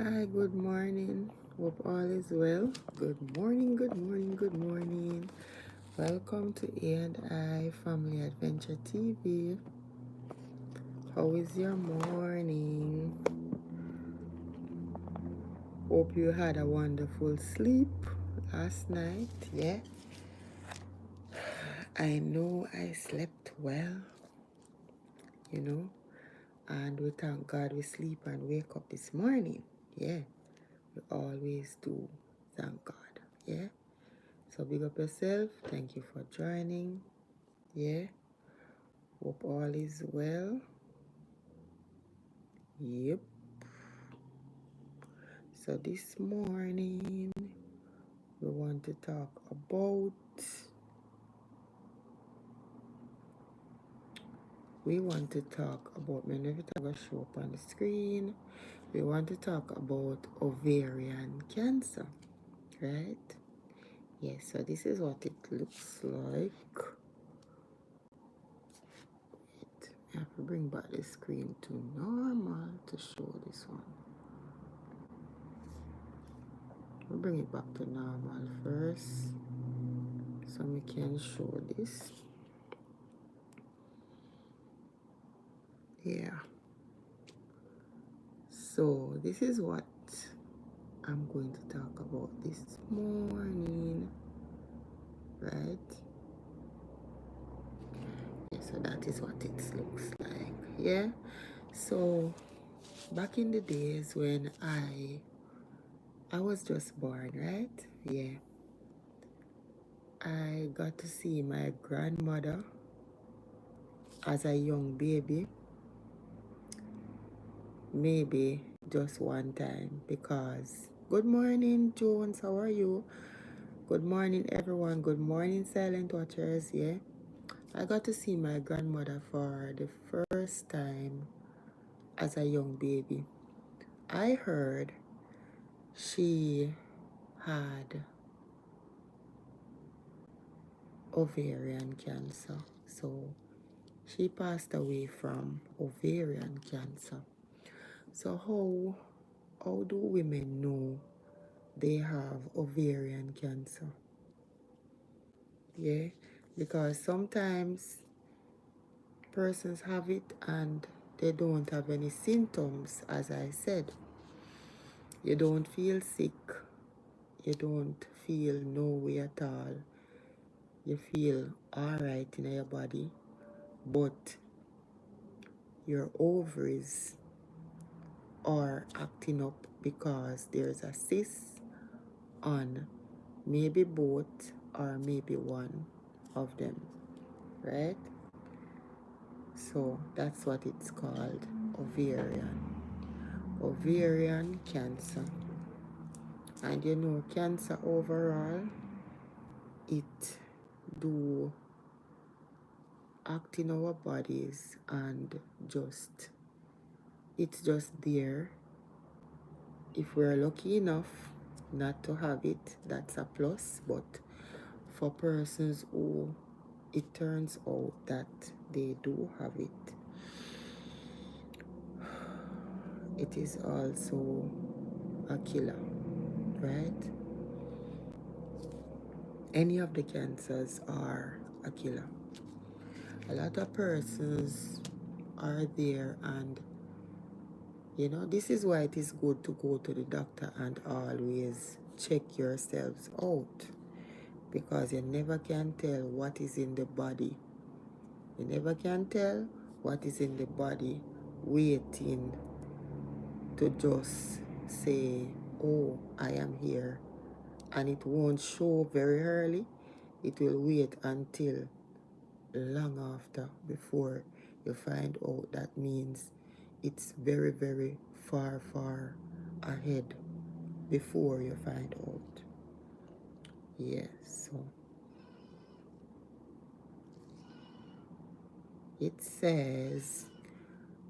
Hi, good morning. Hope all is well. Good morning, good morning, good morning. Welcome to A&I Family Adventure TV. How is your morning? Hope you had a wonderful sleep last night. Yeah, I know I slept well, you know, and we thank God we sleep and wake up this morning. Yeah, we always do. Thank God. Yeah. So big up yourself. Thank you for joining. Yeah. Hope all is well. Yep. So this morning we want to talk about whenever it will show up on the screen. We want to talk about ovarian cancer. Right? Yes, so this is what it looks like. I have to bring back the screen to normal to show this one. We'll bring it back to normal first so we can show this. Yeah. So this is what I'm going to talk about this morning, right? Yeah, so that is what it looks like. Yeah. So back in the days when I was just born, right? Yeah. I got to see my grandmother as a young baby, maybe just one time, because good morning, Jones, how are you? Good morning, everyone. Good morning, silent watchers. Yeah, I got to see my grandmother for the first time as a young baby. I heard she had ovarian cancer. So she passed away from ovarian cancer. So how do women know they have ovarian cancer? Yeah, because sometimes persons have it and they don't have any symptoms. As I said, you don't feel sick, you don't feel no way at all, you feel all right in your body, but your ovaries are acting up because there's a cyst on maybe both or maybe one of them, right? So that's what it's called, ovarian cancer. And you know, cancer overall, it do act in our bodies, and it's just there. If we're lucky enough not to have it, that's a plus. But for persons who it turns out that they do have it, it is also a killer, right? Any of the cancers are a killer. A lot of persons are there, and this is why it is good to go to the doctor and always check yourselves out, because you never can tell what is in the body. You never can tell what is in the body waiting to just say, oh, I am here. And it won't show very early. It will wait until long after before you find out. That means it's very, very far, far ahead before you find out. Yes, so it says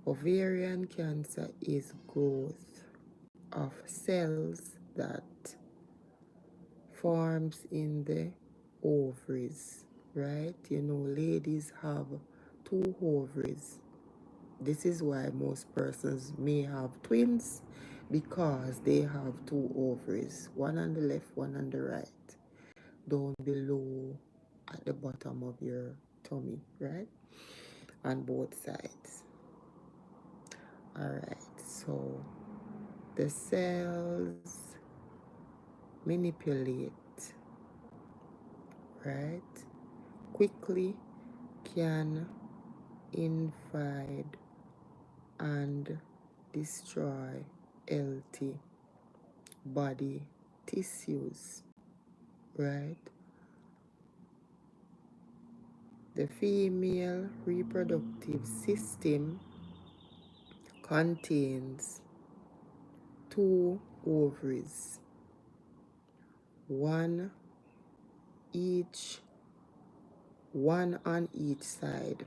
ovarian cancer is growth of cells that forms in the ovaries, right? Ladies have two ovaries. This is why most persons may have twins, because they have two ovaries, one on the left, one on the right, down below at the bottom of your tummy, right? On both sides. All right, so the cells manipulate, right? Quickly can invade and destroy healthy body tissues, right? The female reproductive system contains two ovaries, one each, one on each side,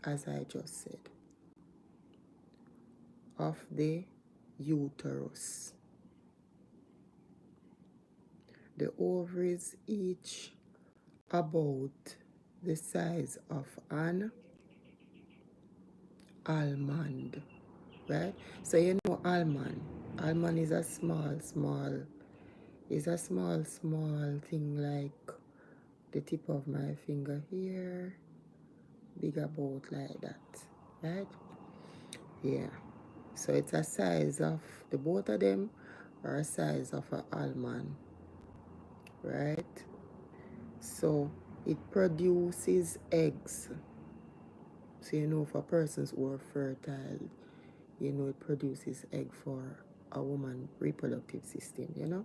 as I just said, of the uterus. The ovaries each about the size of an almond, right? So you know almond. Almond is a small thing like the tip of my finger here, big about like that, right? Yeah. So it's a size of the both of them are a size of an almond, right? So it produces eggs. So you know for persons who are fertile, you know it produces egg for a woman reproductive system, you know,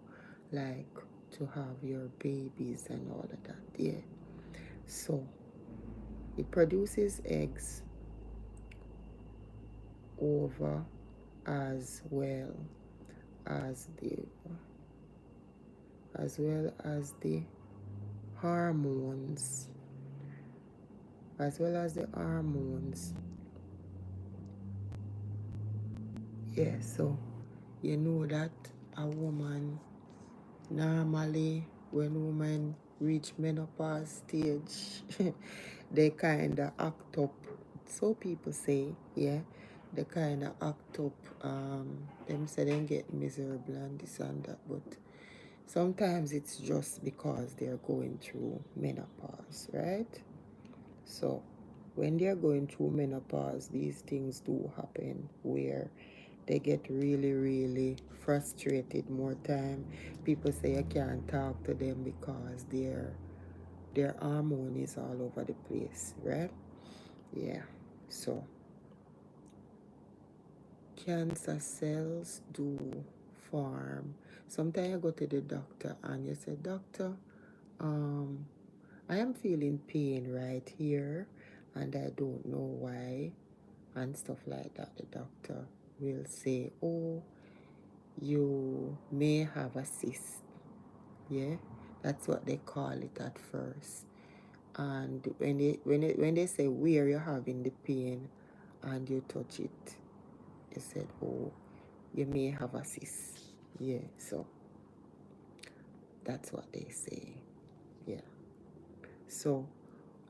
like to have your babies and all of that. Yeah. So it produces eggs over as well as the hormones, as well as the hormones. Yeah, so you know that a woman normally when women reach menopause stage they kind of act up, so people say, yeah, they kind of act up, them say they get miserable and this and that, but sometimes it's just because they're going through menopause, right? So when they're going through menopause, these things do happen where they get really frustrated more time. People say you can't talk to them because their hormone is all over the place, right? Yeah. So cancer cells do form. Sometimes you go to the doctor and you say, doctor, I am feeling pain right here and I don't know why and stuff like that. The doctor will say, oh, you may have a cyst. Yeah, that's what they call it at first. And when they say where you're having the pain and you touch it, they said, oh, you may have a cyst. Yeah, so that's what they say. Yeah. So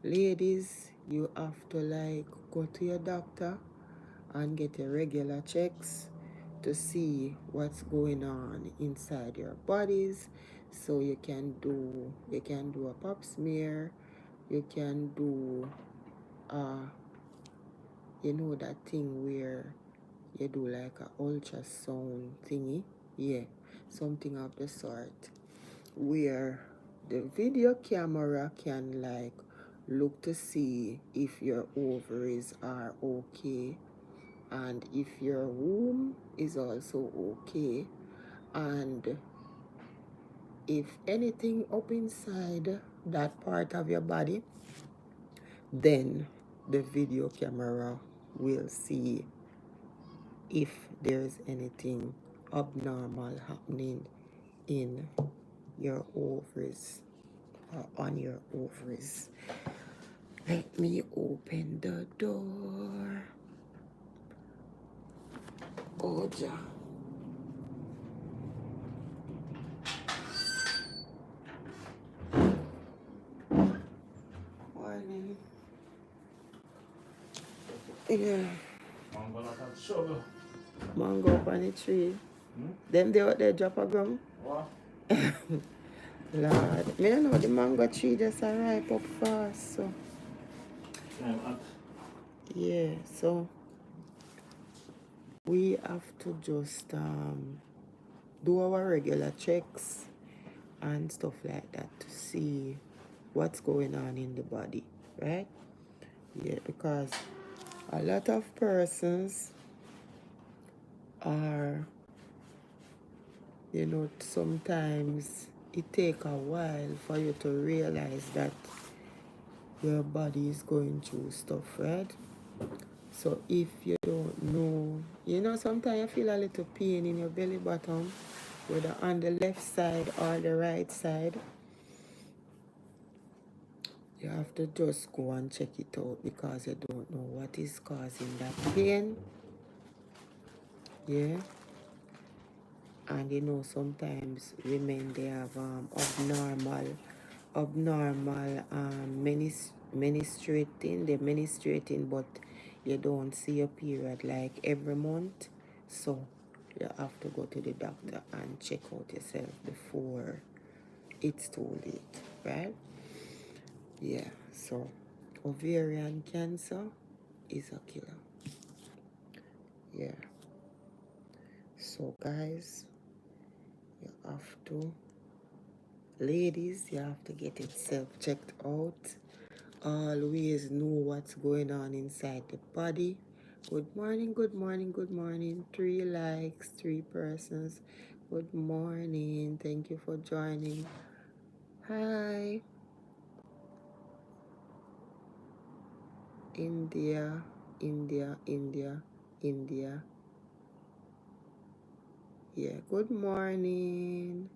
ladies, you have to like go to your doctor and get your regular checks to see what's going on inside your bodies. So you can do a pap smear, you can do you know that thing where you do like a ultrasound thingy, yeah, something of the sort, where the video camera can like look to see if your ovaries are okay and if your womb is also okay, and if anything up inside that part of your body, then the video camera will see if there's anything abnormal happening in your ovaries or on your ovaries. Let me open the door. Oja. Morning. Yeah. I'm gonna have sugar. Mango up on the tree. Them they out there drop a gum. What? Lord. Me don't know the mango tree just a ripe up fast, so. Yeah, so we have to just do our regular checks and stuff like that to see what's going on in the body, right? Yeah, because a lot of persons are, sometimes it take a while for you to realize that your body is going through stuff, right? So if you don't know, sometimes you feel a little pain in your belly button, whether on the left side or the right side. You have to just go and check it out because you don't know what is causing that pain. Yeah. And sometimes women, they have abnormal menstruating. They're menstruating, but you don't see a period like every month. So you have to go to the doctor and check out yourself before it's too late, right? Yeah, so ovarian cancer is a killer. Yeah. So guys, you have to, ladies, you have to get yourself checked out. Always know what's going on inside the body. Good morning, good morning, good morning. 3 likes, 3 persons. Good morning. Thank you for joining. Hi. India, India, India, India. Yeah, good morning.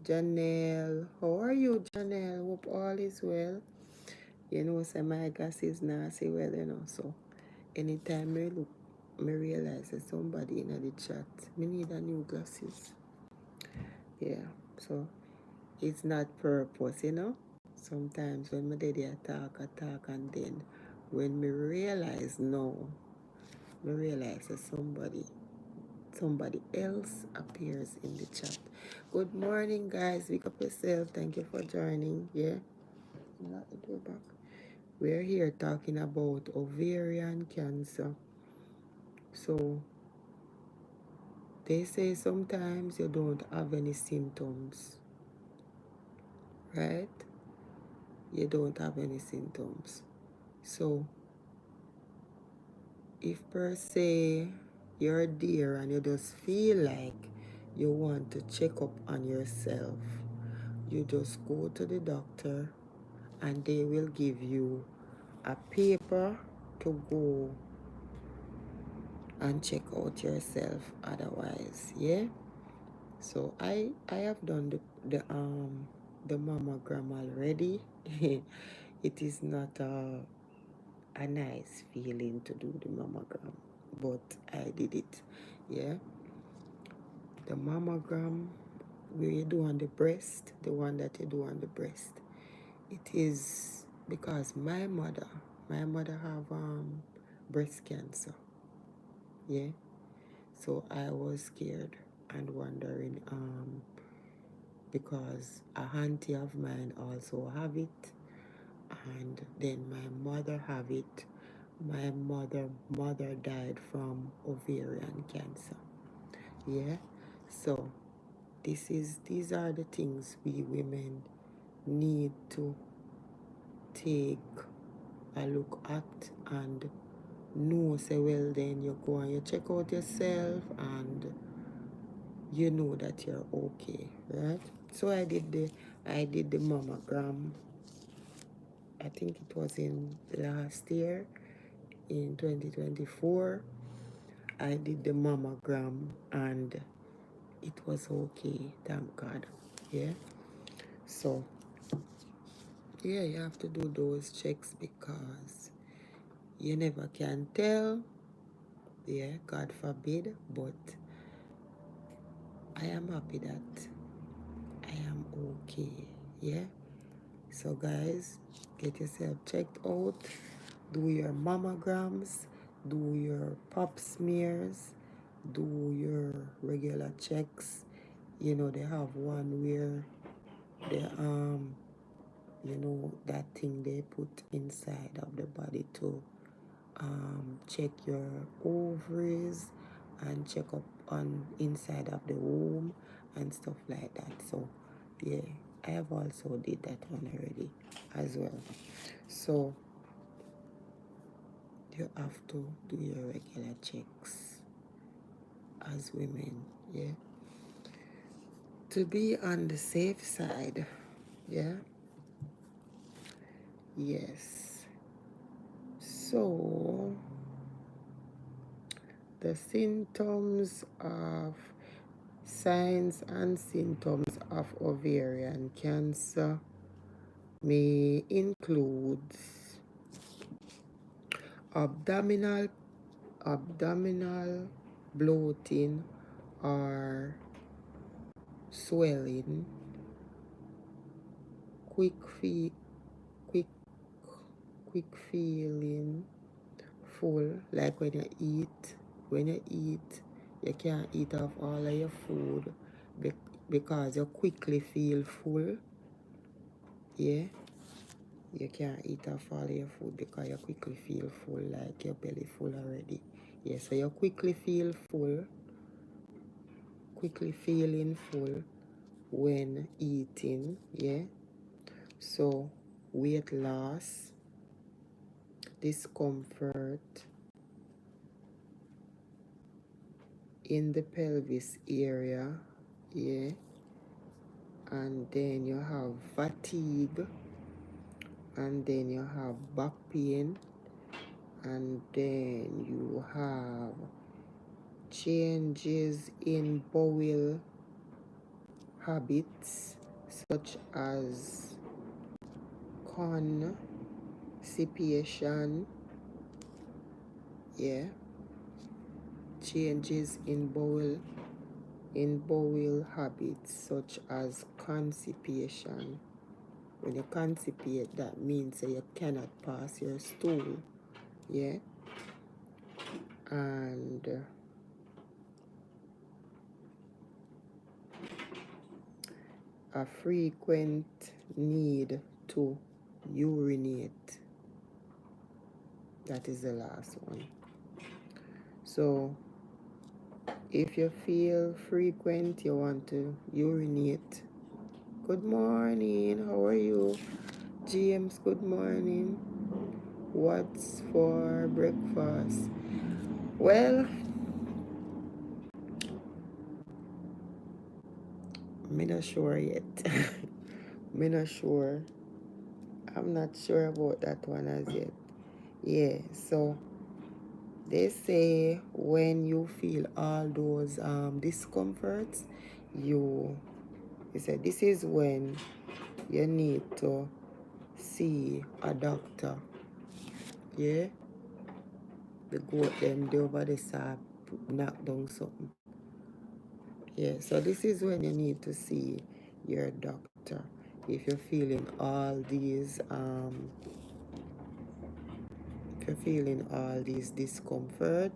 Janelle. How are you, Janelle? Hope all is well. Say my glasses now see well, so anytime I look, I realize there's somebody in the chat. Me need a new glasses. Yeah, so it's not purpose, Sometimes when my daddy attack, and then when me realize no, me realize that somebody else appears in the chat. Good morning, guys. Wake up yourself. Thank you for joining. Yeah. Lock the door back. We're here talking about ovarian cancer. So they say sometimes you don't have any symptoms, right? You don't have any symptoms. So if per se you're there and you just feel like you want to check up on yourself, you just go to the doctor and they will give you a paper to go and check out yourself otherwise. Yeah. So I have done the mammogram already. It is not a nice feeling to do the mammogram, but I did it. Yeah. The mammogram where you do on the breast, the one that you do on the breast, it is because my mother have breast cancer. Yeah. So I was scared and wondering because a auntie of mine also have it, and then my mother have it. My mother died from ovarian cancer. Yeah. So these are the things we women need to take a look at and know. Say, well, then you go and you check out yourself and you know that you're okay, right? So I did the mammogram. I think it was in last year, in 2024. I did the mammogram and it was okay, thank God. Yeah. So yeah, you have to do those checks because you never can tell. Yeah, God forbid, but I am happy that I am okay. Yeah. So guys, get yourself checked out. Do your mammograms, do your pap smears, do your regular checks. You know, they have one where they you know, that thing they put inside of the body to check your ovaries and check up on inside of the womb and stuff like that. So yeah, I have also did that one already as well. So you have to do your regular checks as women, yeah, to be on the safe side. Yeah, yes. So the signs and symptoms of ovarian cancer may include abdominal bloating or swelling, quick feel, quick quick feeling full, like when you eat, you can't eat off all of your food because you quickly feel full. Yeah, you can't eat off all your food because you quickly feel full, like your belly full already. Yeah, so you quickly feel full, quickly feeling full when eating. Yeah, so weight loss, discomfort in the pelvis area. Yeah, and then you have fatigue, and then you have back pain, and then you have changes in bowel habits such as constipation. Yeah, changes in bowel habits such as constipation. When you constipate, that means that you cannot pass your stool. Yeah, and a frequent need to urinate. That is the last one. So if you feel frequent, you want to urinate. Good morning, how are you? James, good morning. What's for breakfast? Well, I'm not sure yet. I'm not sure. I'm not sure about that one as yet. Yeah, so they say when you feel all those discomforts, you said this is when you need to see a doctor. Yeah, the goat them they over the side knock down something. Yeah, so this is when you need to see your doctor. If you're feeling all these discomfort,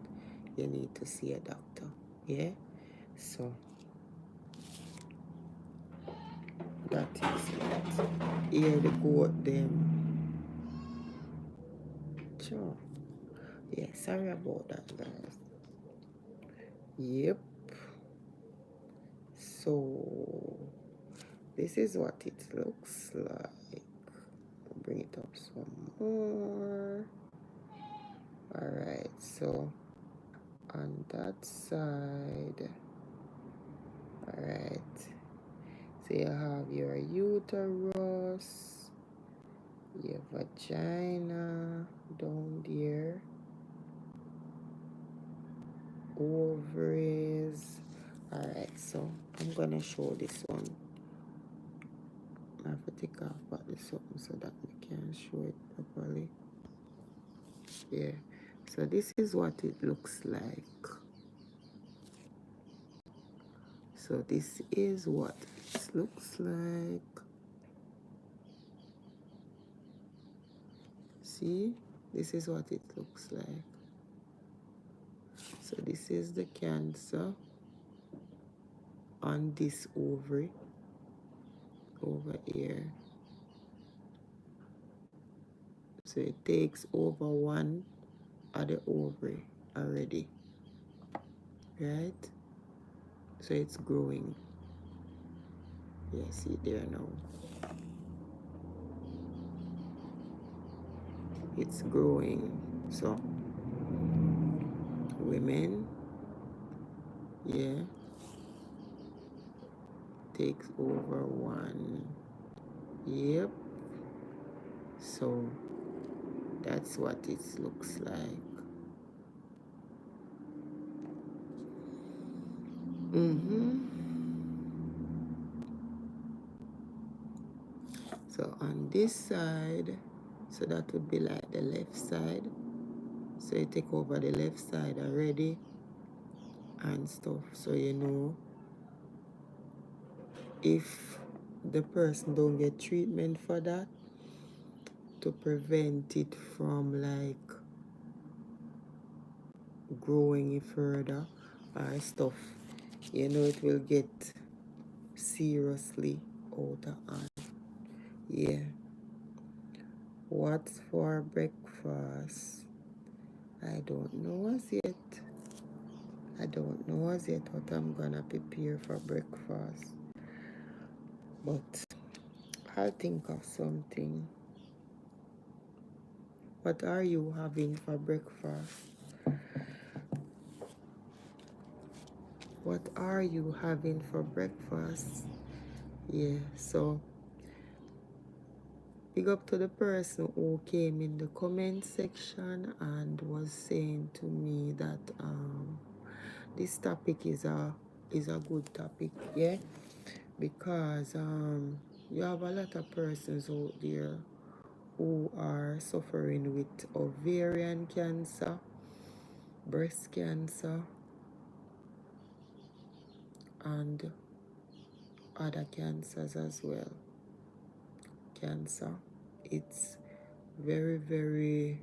you need to see a doctor. Yeah, so that is it. Here the goat them. Sure. Yeah, sorry about that, guys. Yep. So this is what it looks like. Bring it up some more. Alright, so on that side, alright, so you have your uterus, your vagina down there, ovaries. Alright, so I'm gonna show this one. I have to take off about this something so that we can show it properly. Yeah, so this is what it looks like. So this is what it looks like. See, this is what it looks like. So this is the cancer on this ovary over here. So it takes over one of the ovary already, right? So it's growing. Yeah, see there now. It's growing. So women, yeah, takes over one. Yep. So that's what it looks like. So on this side, so that would be like the left side. So you take over the left side already and stuff. So you know, if the person don't get treatment for that to prevent it from like growing further or stuff, you know, it will get seriously out of hand. Yeah. What's for breakfast? I don't know as yet. I don't know as yet what I'm gonna prepare for breakfast. But I'll think of something. What are you having for breakfast? What are you having for breakfast? Yeah, so big up to the person who came in the comment section and was saying to me that this topic is a good topic, yeah, because you have a lot of persons out there who are suffering with ovarian cancer, breast cancer, and other cancers as well. Cancer, it's very, very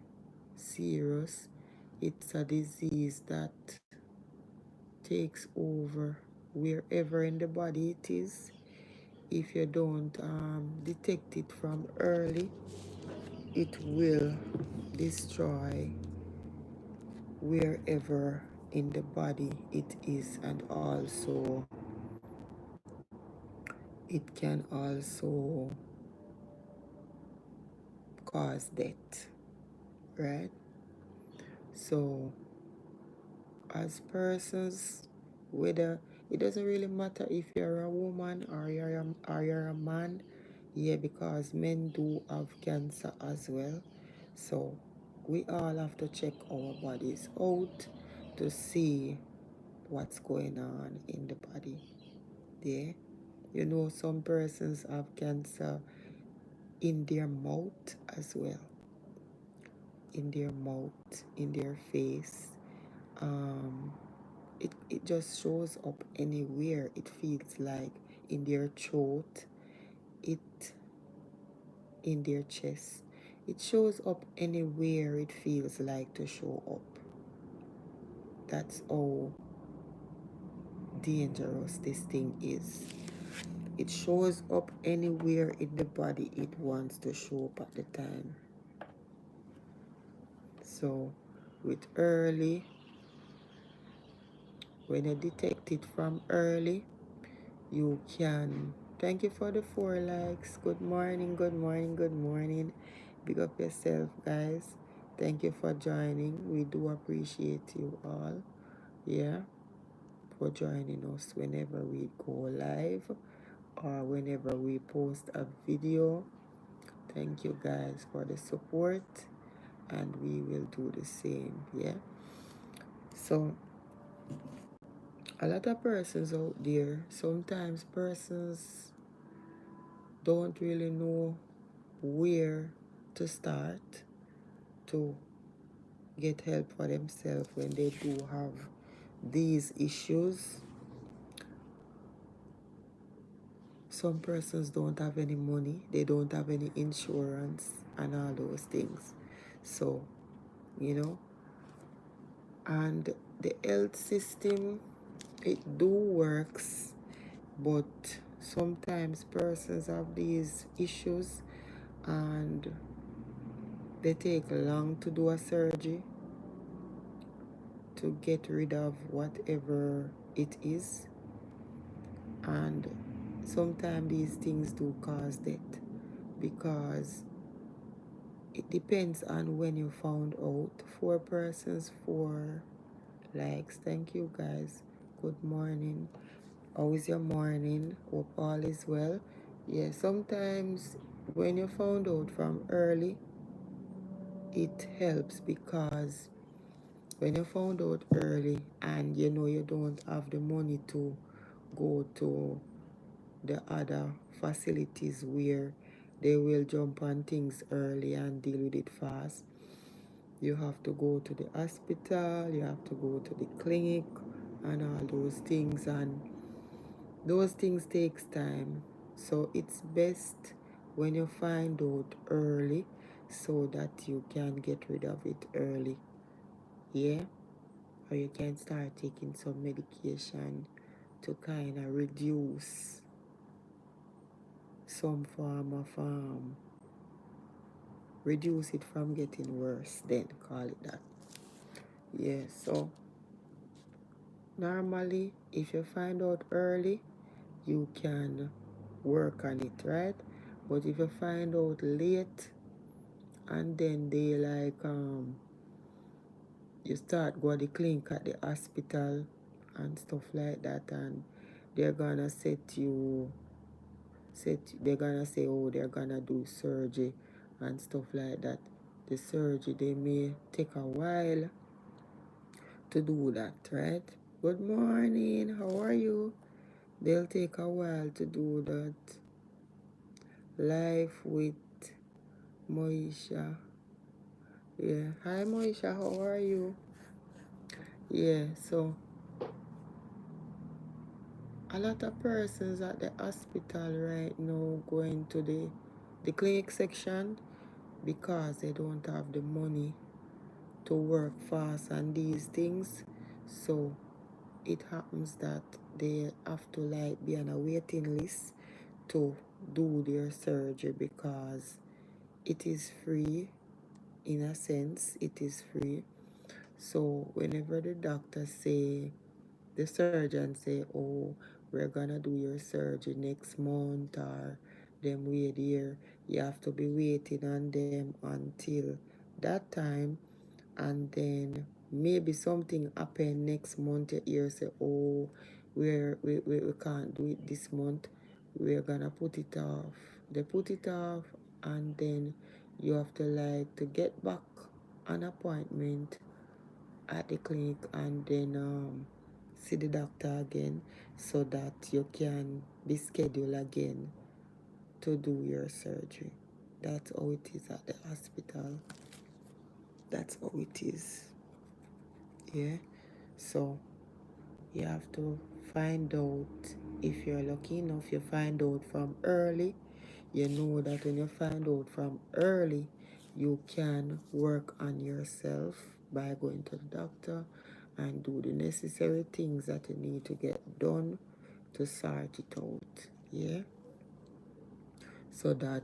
serious. It's a disease that takes over wherever in the body it is. If you don't detect it from early, it will destroy wherever in the body it is, and also it can also cause death, right? So as persons, whether it doesn't really matter if you're a woman or you're a man, yeah, because men do have cancer as well. So we all have to check our bodies out to see what's going on in the body. Yeah, you know, some persons have cancer in their mouth as well, in their mouth, in their face. It just shows up anywhere. It feels like in their throat, it in their chest. It shows up anywhere it feels like to show up. That's how dangerous this thing is. It shows up anywhere in the body it wants to show up at the time. So with early, when you detect it from early, you can. Thank you for the 4 likes. Good morning, good morning, good morning. Big up yourself, guys. Thank you for joining. We do appreciate you all. Yeah, for joining us whenever we go live or whenever we post a video. Thank you guys for the support, and we will do the same. Yeah. So a lot of persons out there, sometimes persons don't really know where to start to get help for themselves when they do have these issues. Some persons don't have any money, they don't have any insurance and all those things. So, you know, And the health system, it do works, but sometimes persons have these issues and they take long to do a surgery to get rid of whatever it is. And sometimes these things do cause death because it depends on when you found out. 4 persons, 4 likes. Thank you guys. Good morning. How is your morning? Hope all is well. Yeah, sometimes when you found out from early, it helps because when you found out early and you know you don't have the money to go to the other facilities where they will jump on things early and deal with it fast. You have to go to the hospital, you have to go to the clinic and all those things, and those things takes time. So it's best when you find out early so that you can get rid of it early. Yeah? Or you can start taking some medication to kind of reduce some form of reduce it from getting worse, then call it that. Yeah, so normally if you find out early, you can work on it, right? But if you find out late and then they you start go to the clinic at the hospital and stuff like that, and they're gonna they're gonna say, oh, they're gonna do surgery and stuff like that. The surgery, they may take a while to do that, right? Good morning, how are you? They'll take a while to do that. Life with Moisha. Yeah, hi Moisha, how are you? Yeah, so a lot of persons at the hospital right now going to the clinic section because they don't have the money to work fast on these things. So it happens that they have to be on a waiting list to do their surgery because it is free. In a sense, it is free. So whenever the surgeon say, oh, we're gonna do your surgery next month, or them wait here, you have to be waiting on them until that time. And then maybe something happen next month, you hear say, oh, we can't do it this month, we're gonna put it off. They put it off, and then you have to get back an appointment at the clinic and then see the doctor again so that you can be scheduled again to do your surgery. That's how it is at the hospital. That's how it is. Yeah. So you have to find out, if you're lucky enough, you find out from early. You know that when you find out from early, you can work on yourself by going to the doctor and do the necessary things that you need to get done to sort it out. Yeah. So that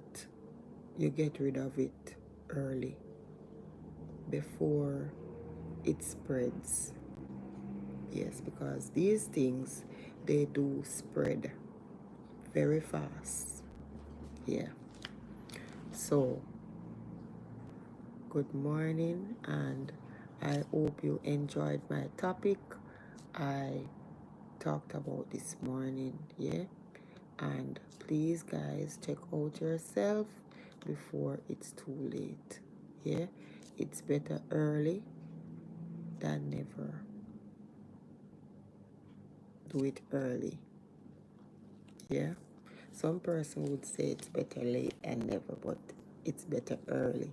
you get rid of it early before it spreads. Yes, because these things, they do spread very fast. Yeah. So, good morning, and I hope you enjoyed my topic I talked about this morning. Yeah. And please, guys, check out yourself before it's too late. Yeah. It's better early than never. Do it early. Yeah. Some person would say it's better late than never, but it's better early.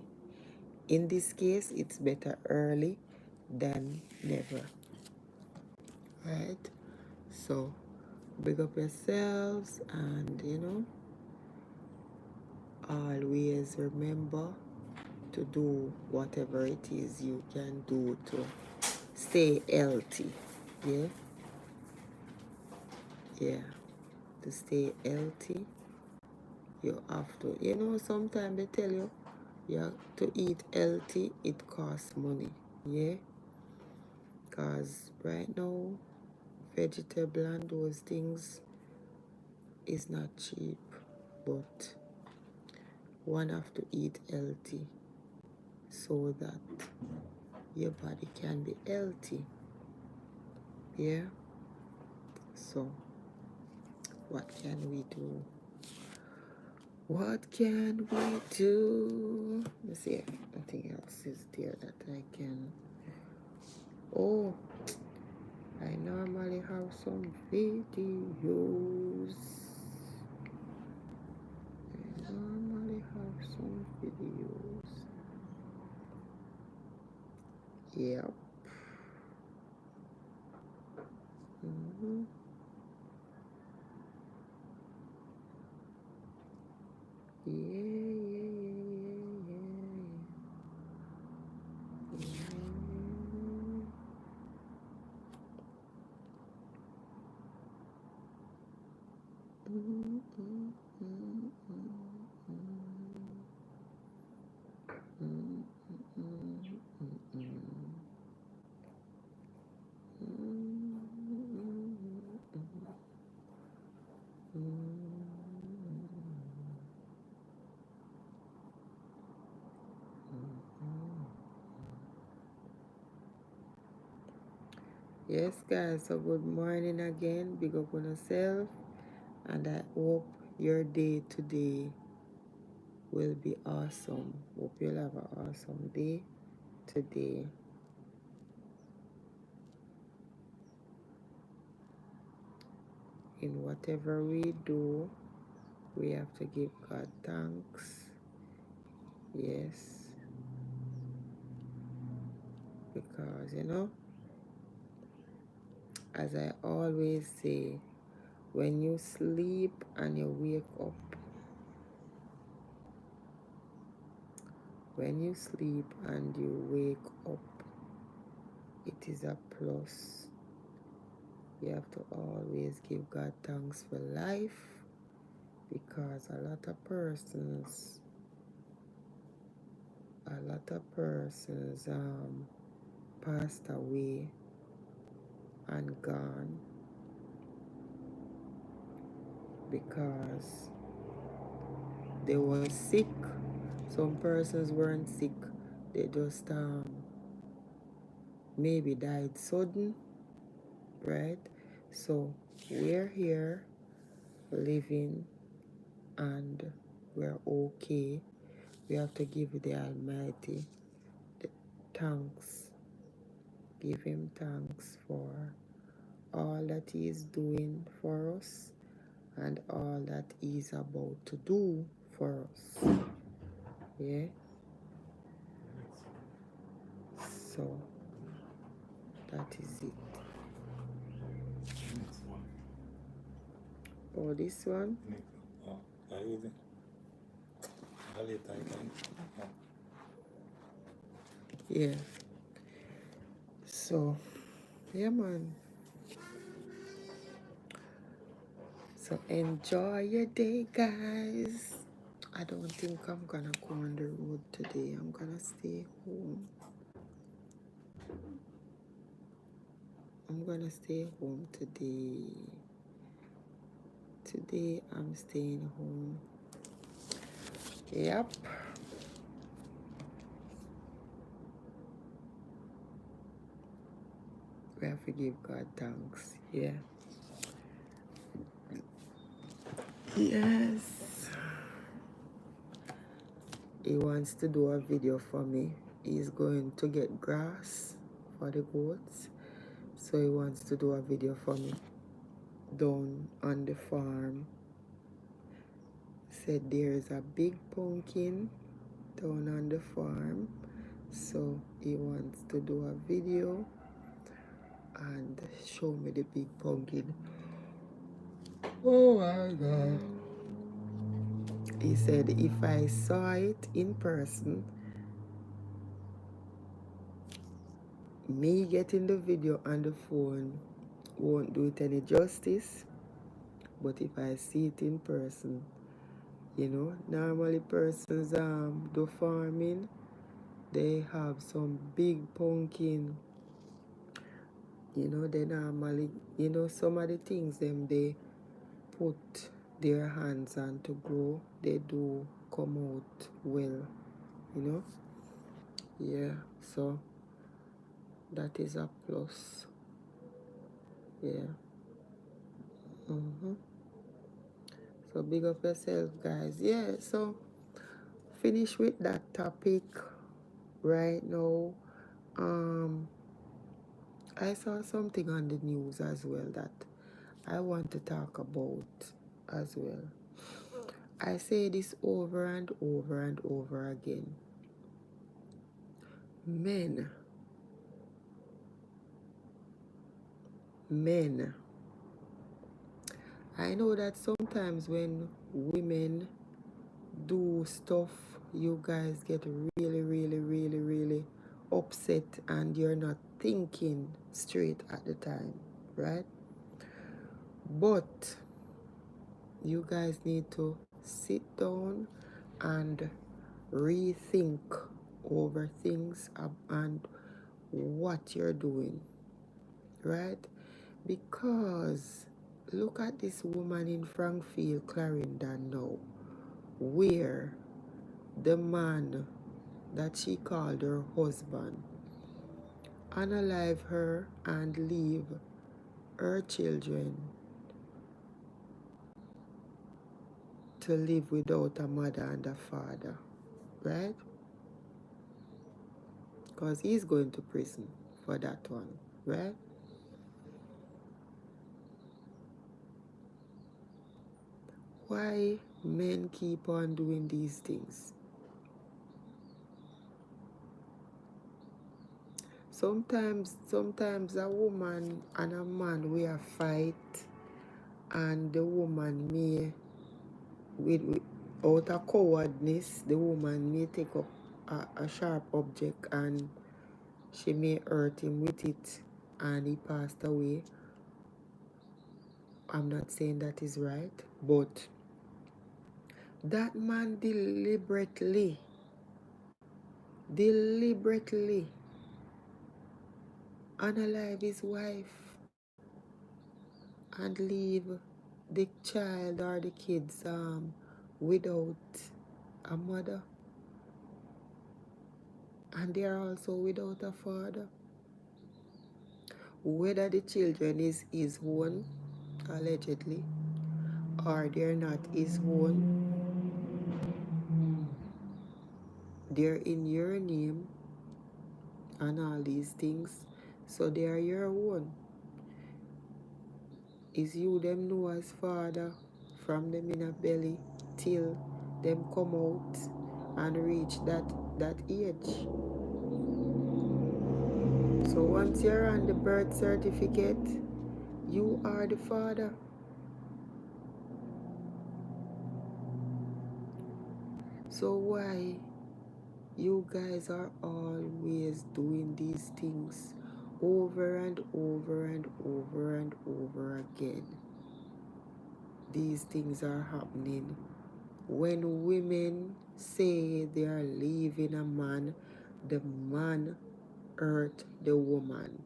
In this case, it's better early than never. Right? So, big up yourselves, and always remember to do whatever it is you can do to stay healthy. Yeah. To stay healthy, you have to, sometimes they tell you, to eat healthy, it costs money. Yeah. Because right now, vegetable and those things is not cheap. But one have to eat healthy so that your body can be healthy. Yeah. So what can we do? What can we do? Let's see if nothing else is there that I can. Oh, I normally have some videos. Yep. Mm-hmm. Yes, guys, so good morning again. Big up on yourself. And I hope your day today will be awesome. Hope you'll have an awesome day today. In whatever we do, we have to give God thanks. Yes. Because, as I always say, when you sleep and you wake up, it is a plus. You have to always give God thanks for life, because a lot of persons passed away and gone because they were sick. Some persons weren't sick. They just maybe died sudden, right? So we're here living and we're okay. We have to give the Almighty the thanks. Give him thanks for all that he is doing for us and all that he's about to do for us. Yeah. So that is it. Next one. Oh, this one? Yeah. So, yeah, man. So enjoy your day, guys. I don't think I'm gonna go on the road today. I'm gonna stay home. Today. Today I'm staying home. Yep. We have to give God thanks. Yeah. Yes. He wants to do a video for me. He's going to get grass for the goats. So he wants to do a video for me down on the farm. Said there's a big pumpkin down on the farm. So he wants to do a video and show me the big pumpkin. Oh my God. He said if I saw it in person, Me getting the video on the phone won't do it any justice, but if I see it in person, normally persons do farming, they have some big pumpkin, they normally, some of the things them they put their hands on to grow, they do come out well, yeah, so that is a plus, yeah. So big up yourself, guys. Yeah, so finish with that topic right now. I saw something on the news as well that I want to talk about as well. I say this over and over and over again. Men. I know that sometimes when women do stuff, you guys get really, really, really, really upset and you're not thinking straight at the time, right? But you guys need to sit down and rethink over things and what you're doing, right? Because look at this woman in Frankfield, Clarendon now, where the man that she called her husband unalive her and leave her children to live without a mother and a father, right? Because he's going to prison for that one, right? Why men keep on doing these things? Sometimes a woman and a man will fight, and the woman may, with out of cowardness, the woman may take up a sharp object and she may hurt him with it and he passed away. I'm not saying that is right, but that man deliberately unalive his wife and leave the child or the kids without a mother, and they are also without a father. Whether the children is his own, allegedly, or they're not his own, they're in your name and all these things, so they are your own. Is you them know as father from them in a belly till them come out and reach that age. So once you're on the birth certificate, you are the father. So why you guys are always doing these things over and over and over and over again? These things are happening when women say they are leaving a man, the man hurt the woman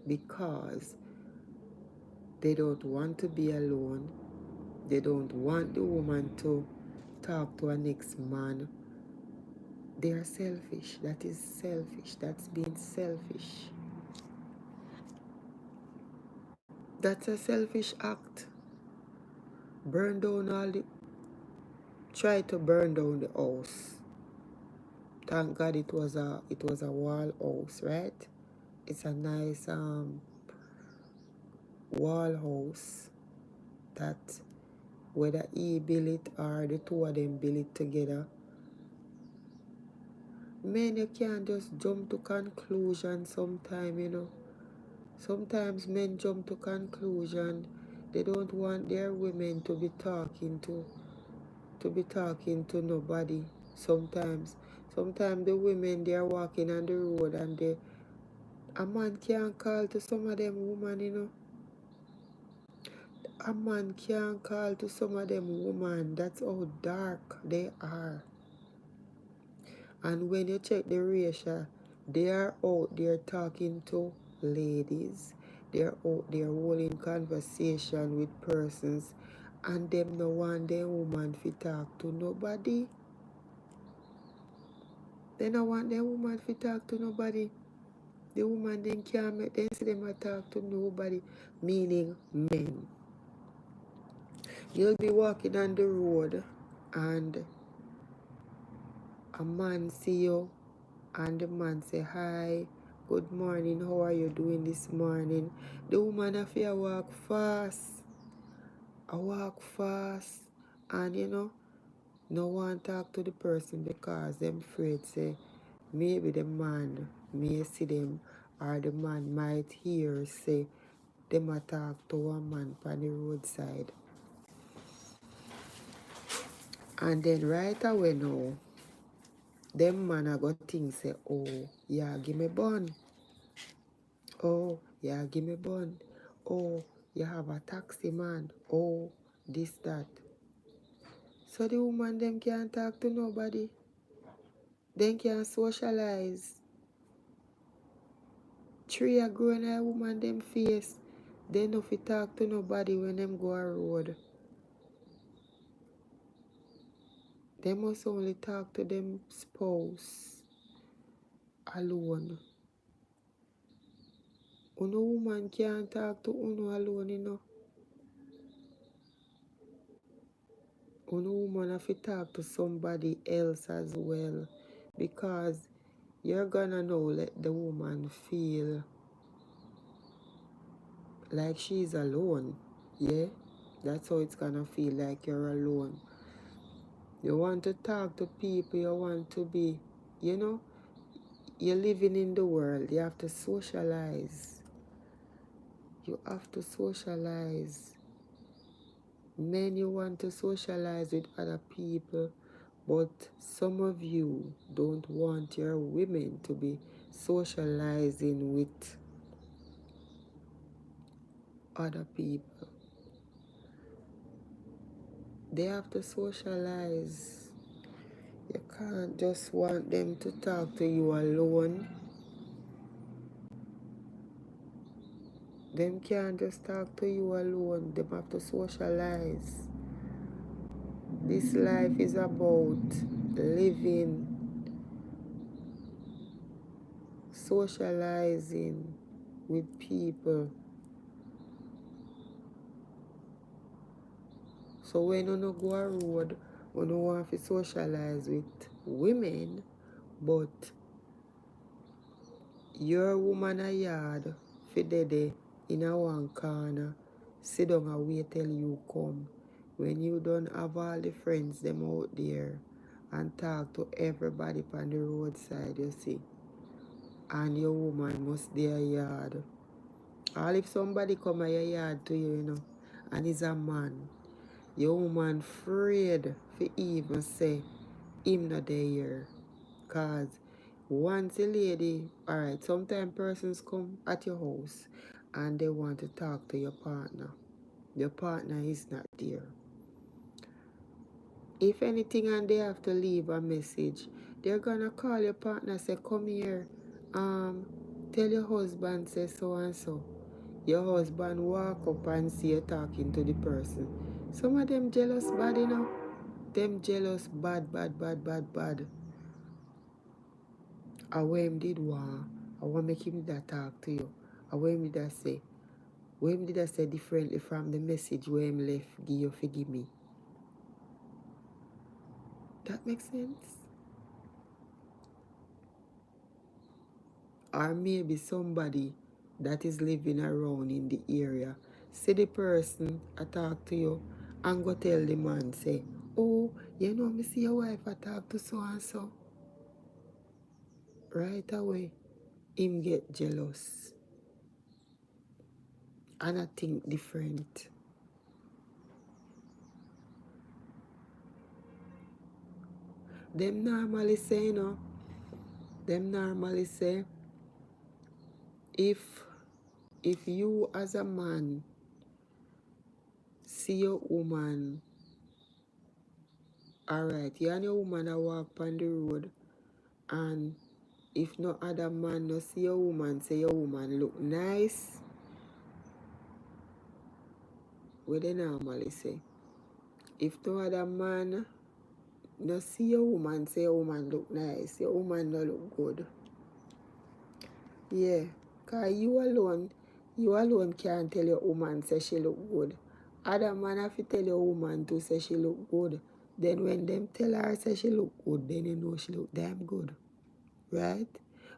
because they don't want to be alone. They don't want the woman to talk to a next man. They are selfish. That is selfish. That's being selfish. That's a selfish act. Try to burn down the house. Thank God it was a wall house, right? It's a nice wall house that whether he build it or the two of them build it together. Men, you can't just jump to conclusion sometime. Sometimes men jump to conclusion. They don't want their women to be talking to nobody. Sometimes the women, they are walking on the road and A man can't call to some of them woman, you know. A man can't call to some of them woman. That's how dark they are. And when you check the ratio, they are out there talking to ladies. They're out there holding conversation with persons. And them no want them woman to talk to nobody. They no want them woman to talk to nobody. The woman then can't make them see them talk to nobody. Meaning men. You'll be walking on the road and a man see you and the man say, hi, good morning, how are you doing this morning? The woman have to walk fast. I walk fast. And you know, no one talk to the person because them afraid say, maybe the man may see them or the man might hear say, them a talk to a man on the roadside. And then right away now, them man a go think say, oh, yeah, give me bun. Oh, yeah, give me bun. Oh, you have a taxi man. Oh, this, that. So the woman them can't talk to nobody. Them can't socialize. Three a growing a woman them face. They no fit talk to nobody when them go a road. They must only talk to them spouse alone. Uno woman can't talk to uno alone, you know. Uno woman have to talk to somebody else as well. Because you're gonna know let the woman feel like she's alone. Yeah? That's how it's gonna feel like you're alone. You want to talk to people, you want to be, you know, you're living in the world. You have to socialize. You have to socialize. Men, you want to socialize with other people, but some of you don't want your women to be socializing with other people. They have to socialize. You can't just want them to talk to you alone. Them can't just talk to you alone. They have to socialize. This life is about living, socializing with people. So when you no go a road, you no want to socialize with women, but your woman a yard fi dede in a one corner, sit down and wait till you come. When you don't have all the friends them out there and talk to everybody on the roadside, you see. And your woman must be a yard. All if somebody come a your yard to you, you know, and is a man, your woman afraid for even say him not there. Cause once a lady, alright, sometimes persons come at your house and they want to talk to your partner. Your partner is not there. If anything and they have to leave a message, they're gonna call your partner, say, come here, tell your husband, say so and so. Your husband walk up and see you talking to the person. Some of them jealous bad, you know. Them jealous bad, bad, bad, bad, bad. And what him did want, I want make him that talk to you. And what him did I say? What him did I say differently from the message where him left, give you forgive me. That makes sense? Or maybe somebody that is living around in the area, see the person I talk to you and go tell the man, say, oh, you know me see your wife I talk to so and so. Right away, him get jealous. And I think different. Them normally say, you know, them normally say, if you as a man see your woman, alright, you and your woman a walk on the road, and if no other man no see your woman, say your woman look nice, what they normally say. If no other man no see your woman, say your woman look nice, your woman no look good. Yeah, cause you alone can't tell your woman say she look good. Other man have to tell your woman to say she look good. Then when them tell her say she look good, then you know she look damn good. Right?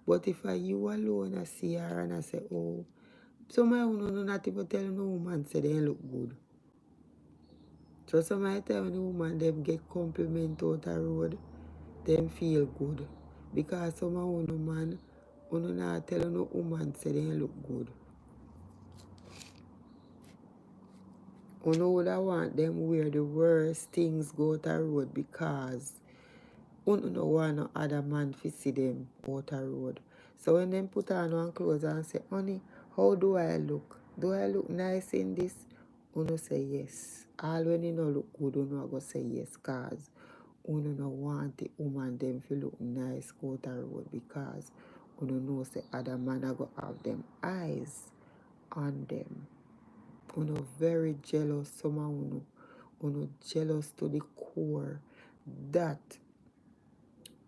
But if you alone I see her and I say, oh, some of you no not even tell no woman say they look good. So some of the time when the woman them get compliment out the road, them feel good. Because some of you man, you not tell no woman say they look good. You would want them wear the worst things go to road because you no want no other man to see them out the road. So when them put on one clothes and say, honey, how do I look? Do I look nice in this? You say yes. All when you no look good, you no go say yes because you no want the woman them to look nice go to road because you know say other man are go have them eyes on them. Very jealous, some of jealous to the core that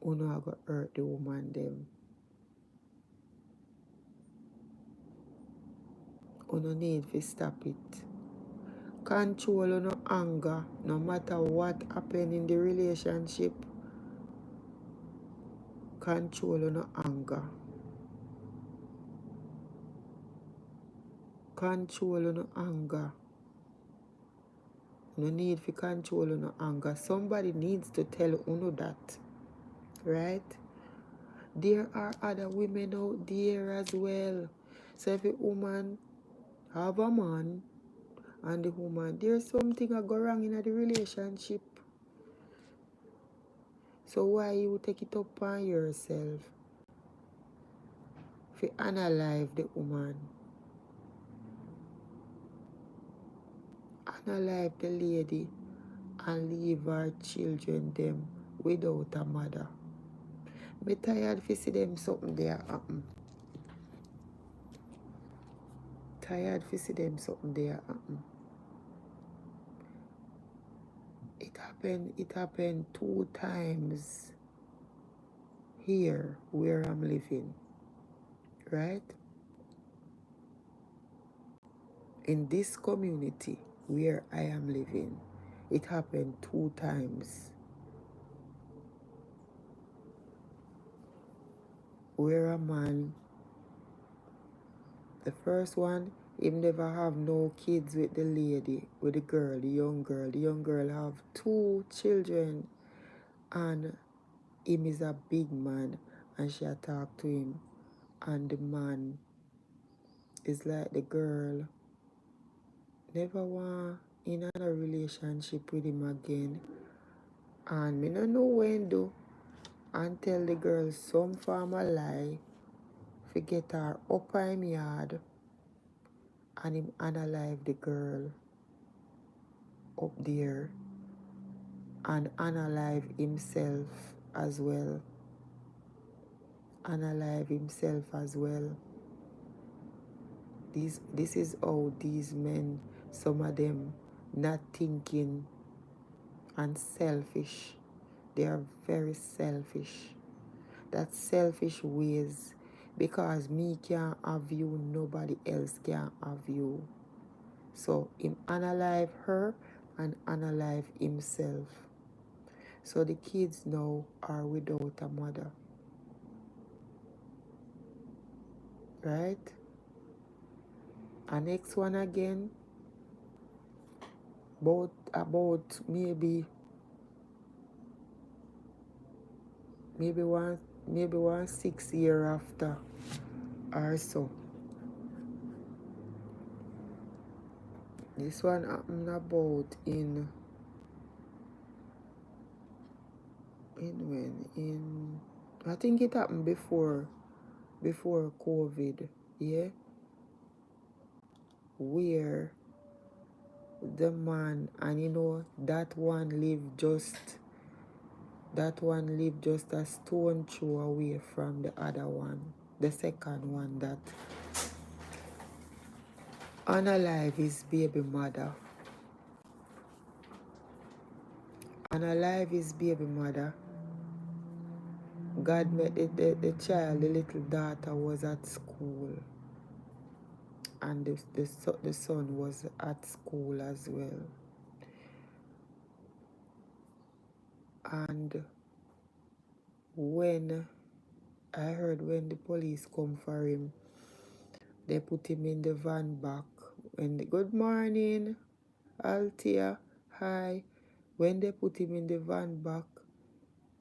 are going to hurt the woman them. Need to stop it. Control anger, no matter what happen in the relationship. Control anger. Control anger. No need for control anger. Somebody needs to tell that. Right? There are other women out there as well. So if a woman have a man and the woman, there's something that go wrong in the relationship. So why you take it upon yourself to analyze the woman, analyze the lady, and leave her children them without a mother? Me tired to see them something there happen. Tired to see them something there happen. It happened 2 times here where I'm living. Right? In this community where I am living, it happened 2 times. Where a man, the first one, he never have no kids with the lady, with the girl, the young girl. The young girl have 2 children, and him is a big man, and she talk to him, and the man is like the girl never want in a relationship with him again, and me no know when do, and tell the girl some form of lie, forget her up in yard, and him unalive the girl up there and unalive himself as well. Unalive himself as well. This is how these men, some of them not thinking and selfish. They are very selfish. That's selfish ways, because me can't have you, nobody else can have you. So him unalive her and unalive himself. So the kids now are without a mother. Right? And next one again, about maybe one 6 year after or so. This one happened about in I think it happened before COVID. yeah, where the man, and that one lived just a stone throw away from the other one, the second one that unalive his baby mother. Unalive his baby mother. God met the child, the little daughter was at school, and the son was at school as well. And when I heard when the police come for him, they put him in the van back. Good morning, Altia, hi. When they put him in the van back,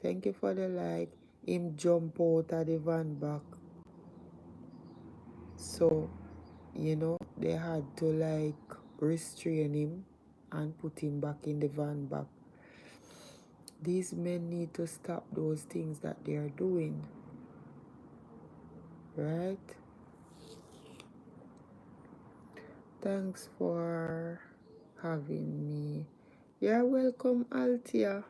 thank you for the like, him jump out of the van back. So, they had to like restrain him and put him back in the van back. These men need to stop those things that they are doing. Right? Thanks for having me. You're welcome, Altia.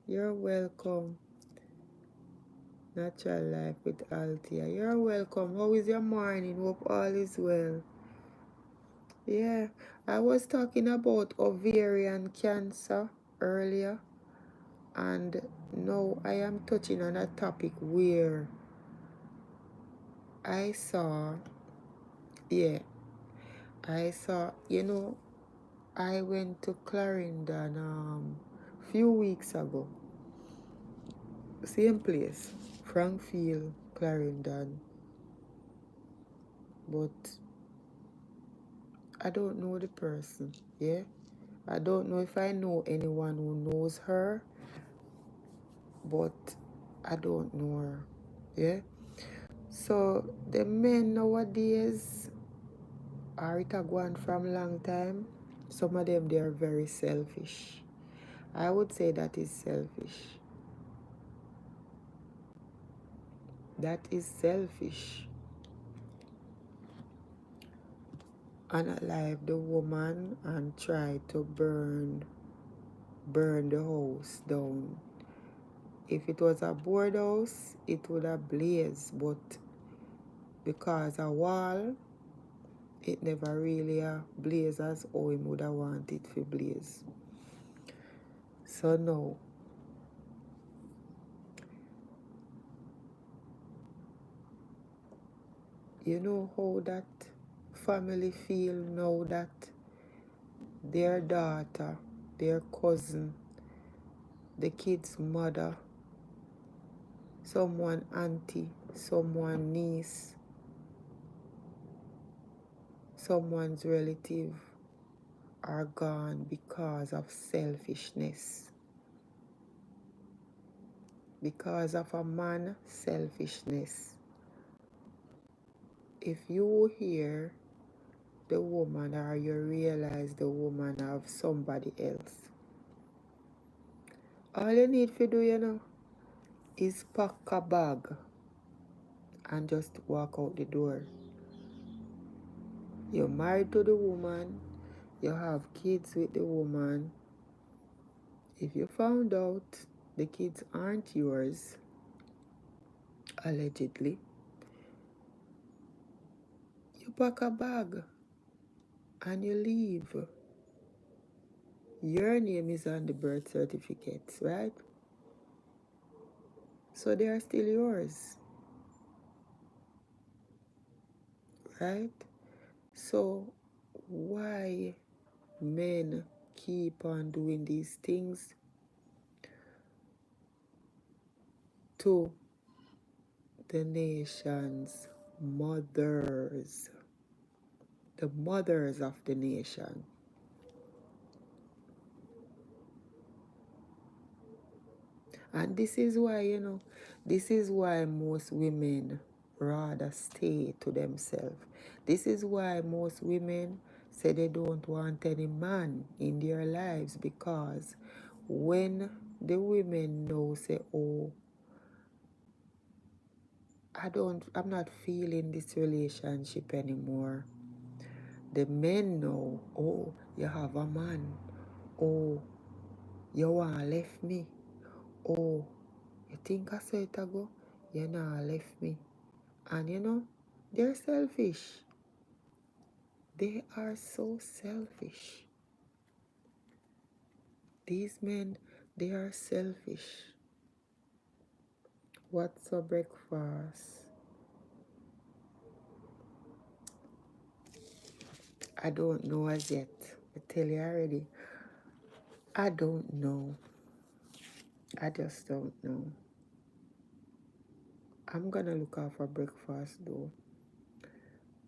You're welcome. Natural Life with Altia. You're welcome. How is your morning? Hope all is well. Yeah, I was talking about ovarian cancer earlier, and now I am touching on a topic where I saw, I went to Clarendon few weeks ago. Same place, Frankfield, Clarendon. But I don't know the person, yeah? I don't know if I know anyone who knows her, but I don't know her, yeah? So the men nowadays are it a going from long time. Some of them, they are very selfish. I would say that is selfish. That is selfish. Unalive the woman and try to burn the house down. If it was a board house, it would have blazed, but because a wall, it never really blaze as how him would have wanted it to blaze. So now, you know how that family feel now that their daughter, their cousin, the kid's mother, someone auntie, someone niece, someone's relative are gone because of selfishness. Because of a man's selfishness. If you hear the woman or you realize the woman have somebody else, all you need to do, is pack a bag and just walk out the door. You're married to the woman, you have kids with the woman. If you found out the kids aren't yours, allegedly, you pack a bag and you leave. Your name is on the birth certificates, right? So they are still yours, right? So why men keep on doing these things to the nation's mothers, the mothers of the nation? And this is why most women rather stay to themselves. This is why most women say they don't want any man in their lives, because when the women know, say, oh, I'm not feeling this relationship anymore. The men know, oh, you have a man. Oh, you want left me. Oh, you think I saw it ago? You not left me. And you know, they're selfish. They are so selfish. These men, they are selfish. What's for breakfast? I don't know as yet. I tell you already. I don't know. I just don't know. I'm gonna look out for breakfast though.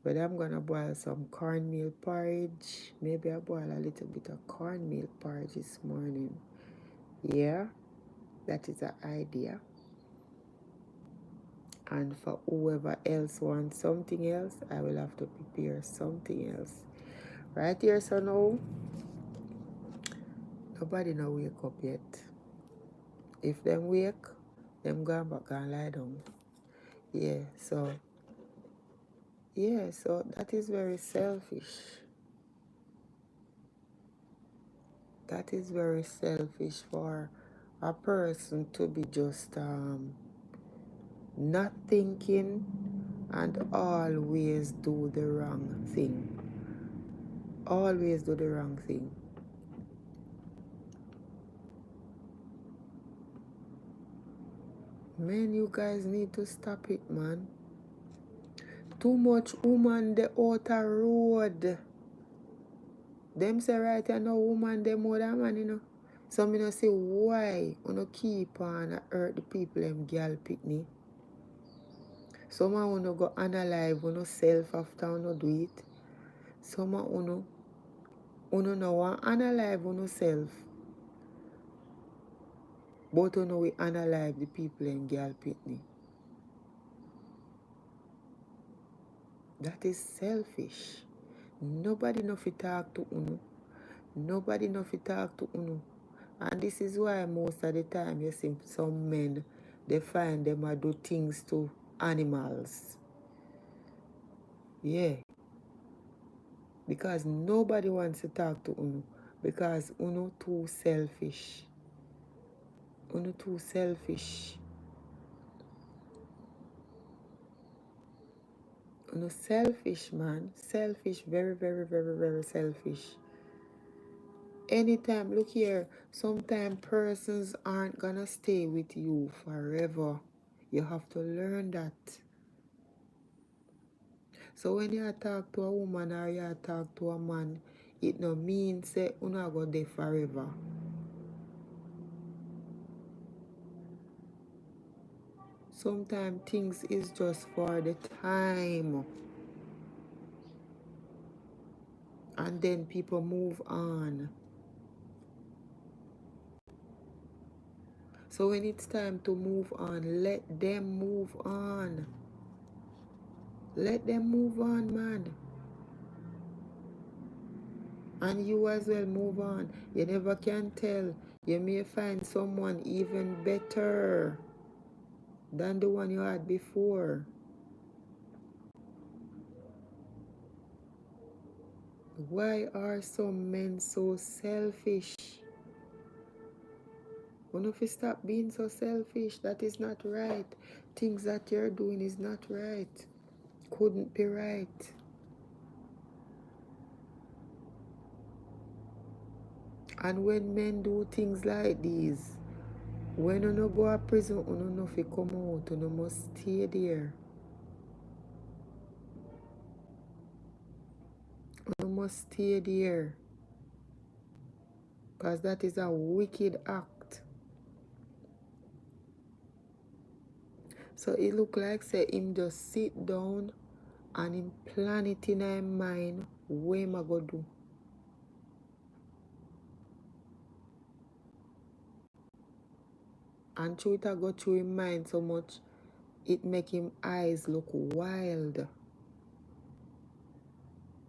But I'm gonna boil some cornmeal porridge. Maybe I boil a little bit of cornmeal porridge this morning. Yeah, that is an idea. And for whoever else wants something else, I will have to prepare something else. Right here, so now, nobody no wake up yet. If them wake, them go back and lie down. So that is very selfish. That is very selfish for a person to be just not thinking and always do the wrong thing. Always do the wrong thing. Man, you guys need to stop it, man. Too much woman the outer road. Them say right now woman them more than man, you know. So me no say why you keep on hurt the people them girl picnic. Some of you go analyze self after you do it. Some of you no want analyze self. But we analyze the people them girl picnic. That is selfish. Nobody no fi talk to uno. Nobody no fi talk to uno. And this is why most of the time you see some men, they find them a do things to animals. Yeah. Because nobody wants to talk to uno. Because uno too selfish. Uno too selfish. Uno selfish, man. Selfish. Very, very, very, very selfish. Anytime, look here, sometimes persons aren't gonna stay with you forever. You have to learn that. So when you talk to a woman or you talk to a man, it no means say you not go there forever. Sometimes things is just for the time. And then people move on. So when it's time to move on, let them move on. Let them move on, man. And you as well move on. You never can tell. You may find someone even better than the one you had before. Why are some men so selfish? If you stop being so selfish, that is not right. Things that you're doing is not right. Couldn't be right. And when men do things like these, when you go to prison, you know if you come out, you must stay there. You must stay there. Because that is a wicked act. So it look like say him just sit down and him plan it in his mind what am I go do. And through it I go through his mind so much it make him eyes look wild.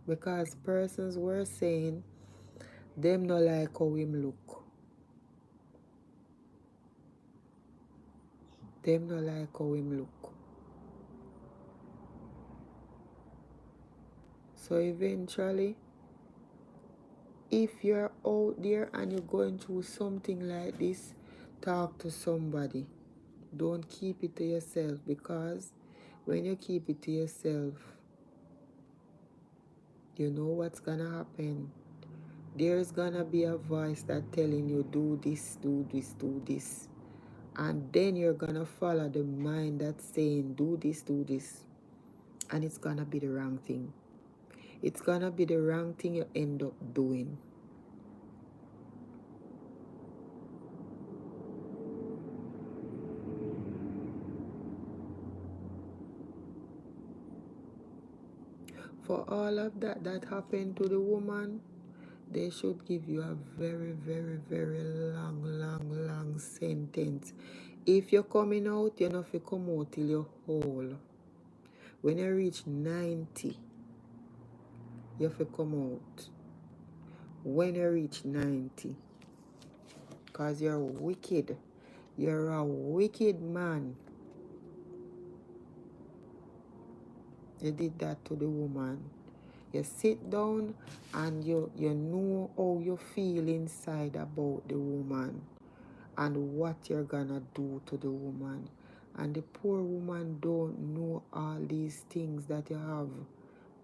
Because persons were saying them no like how him look. Them no like how him look. So eventually, if you're out there and you're going through something like this, talk to somebody. Don't keep it to yourself, because when you keep it to yourself, you know what's gonna happen. There's gonna be a voice that telling you do this, do this, do this. And then you're gonna follow the mind that's saying do this, do this. And it's gonna be the wrong thing. It's gonna be the wrong thing you end up doing. For all of that happened to the woman, they should give you a very, very, very long sentence. If you're coming out, you know if you come out till you're whole. When you reach 90, you have to come out. When you reach 90, because you're wicked. You're a wicked man. You did that to the woman. You sit down and you know how you feel inside about the woman and what you're gonna do to the woman. And the poor woman don't know all these things that you have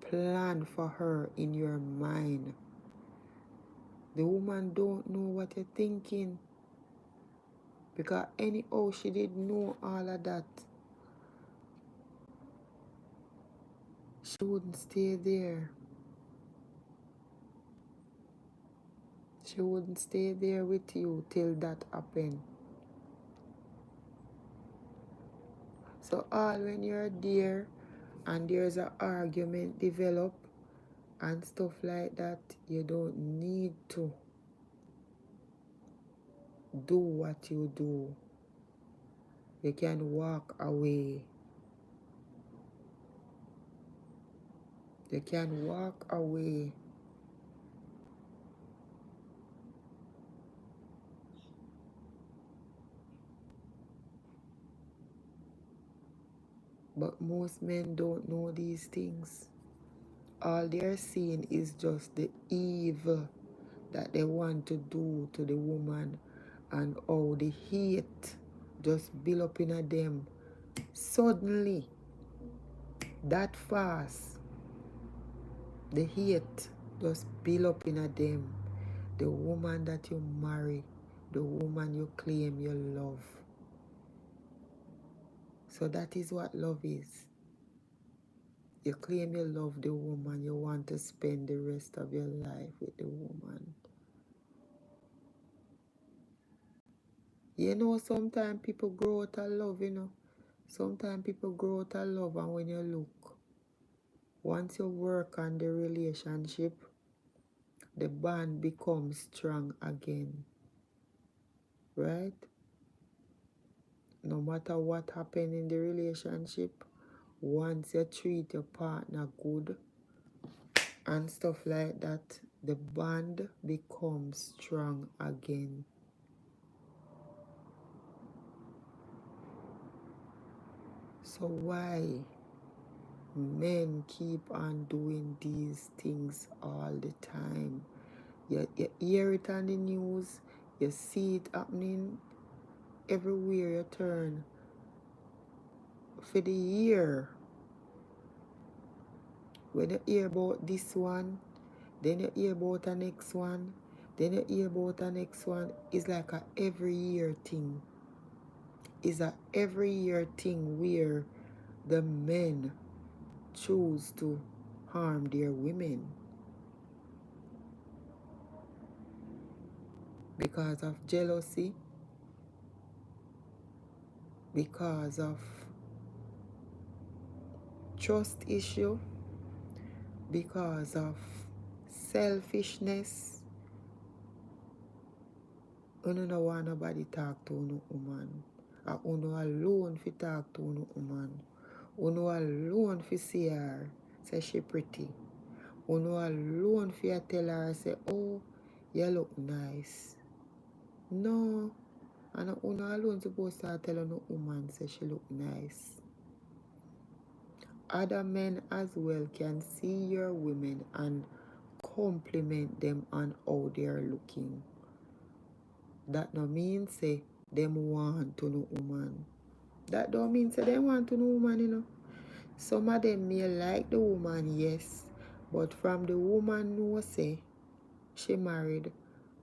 planned for her in your mind. The woman don't know what you're thinking, because anyhow she didn't know all of that, she wouldn't stay there. She wouldn't stay there with you till that happened. So all when you're there and there's an argument develop and stuff like that, you don't need to do what you do. You can walk away. You can walk away. But most men don't know these things. All they're seeing is just the evil that they want to do to the woman, and how the hate just build up in them suddenly, that fast. The hate just build up in them. The woman that you marry, the woman you claim you love. So that is what love is. You claim you love the woman, you want to spend the rest of your life with the woman. You know, sometimes people grow out of love, you know. Sometimes people grow out of love, and when you look, once you work on the relationship, the bond becomes strong again. Right? No matter what happened in the relationship, once you treat your partner good and stuff like that, the bond becomes strong again. So why men keep on doing these things all the time? You hear it on the news, you see it happening everywhere you turn. For the year, when you hear about this one, then you hear about the next one, then you hear about the next one. It's like a every year thing. It's a every year thing where the men choose to harm their women because of jealousy, because of trust issue, because of selfishness. You don't want nobody talk to no woman. You alone fi talk to no woman. You alone fi see her say she pretty. You alone fi tell her say, oh, you look nice. No, and you alone supposed to tell no woman say she look nice. other men as well can see your women and compliment them on how they are looking. That no mean say them want to know woman. That don't mean say they want to know woman, you know. Some of them may like the woman, yes, but from the woman know say she married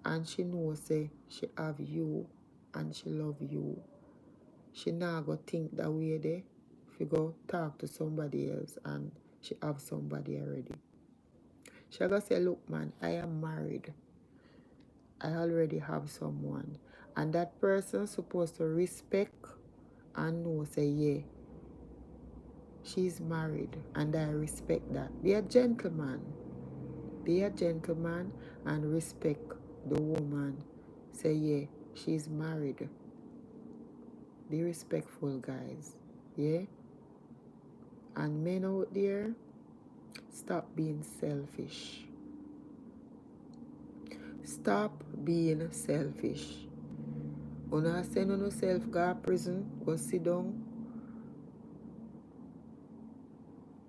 and she know say she have you and she love you. She not go think that way there. If you go talk to somebody else and she have somebody already. She go say, look man, I am married. I already have someone. And that person supposed to respect and know say, yeah, she's married and I respect that. Be a gentleman. Be a gentleman and respect the woman. Say, yeah, she's married. Be respectful, guys. Yeah? And men out there, stop being selfish. Stop being selfish. Una send on yourself go prison, go sit down,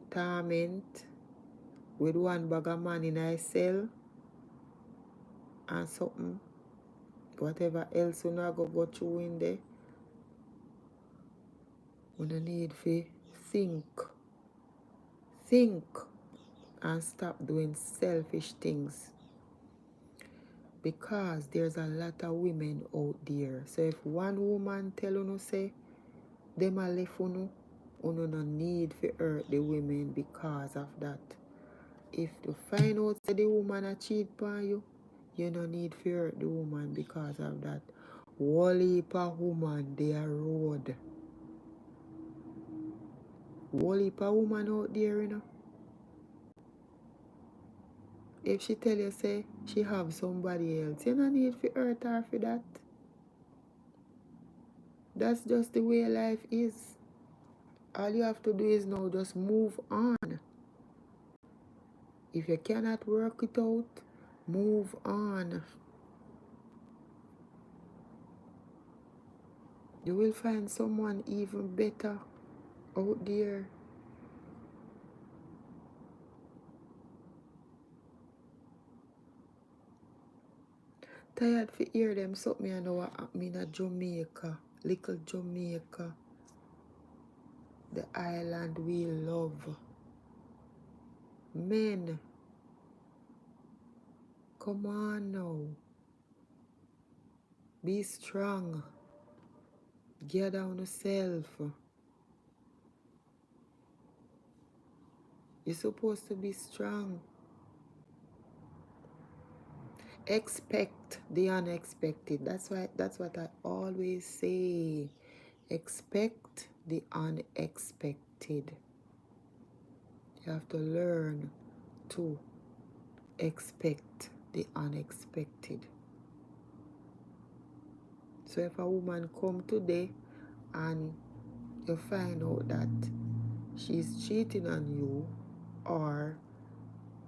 torment with one bag of man in a cell and something, whatever else una go through in there. Una need to think and stop doing selfish things. Because there's a lot of women out there. So if one woman tell you say them a left you no need to hurt the women because of that. If you find out that the woman a cheat on you, you no need to hurt the woman because of that. Whole heap of woman they are road. Whole heap of woman out there, you know. If she tell you say she have somebody else, you no need to hurt her for that. That's just the way life is. All you have to do is now just move on. If you cannot work it out, move on. You will find someone even better out there. Tired to hear them something I know what happened in Jamaica. Little Jamaica. The island we love. Men, come on now. Be strong. Get down yourself. You're supposed to be strong. Expect the unexpected. That's what I always say. Expect the unexpected. You have to learn to expect the unexpected. So if a woman come today and you find out that she's cheating on you or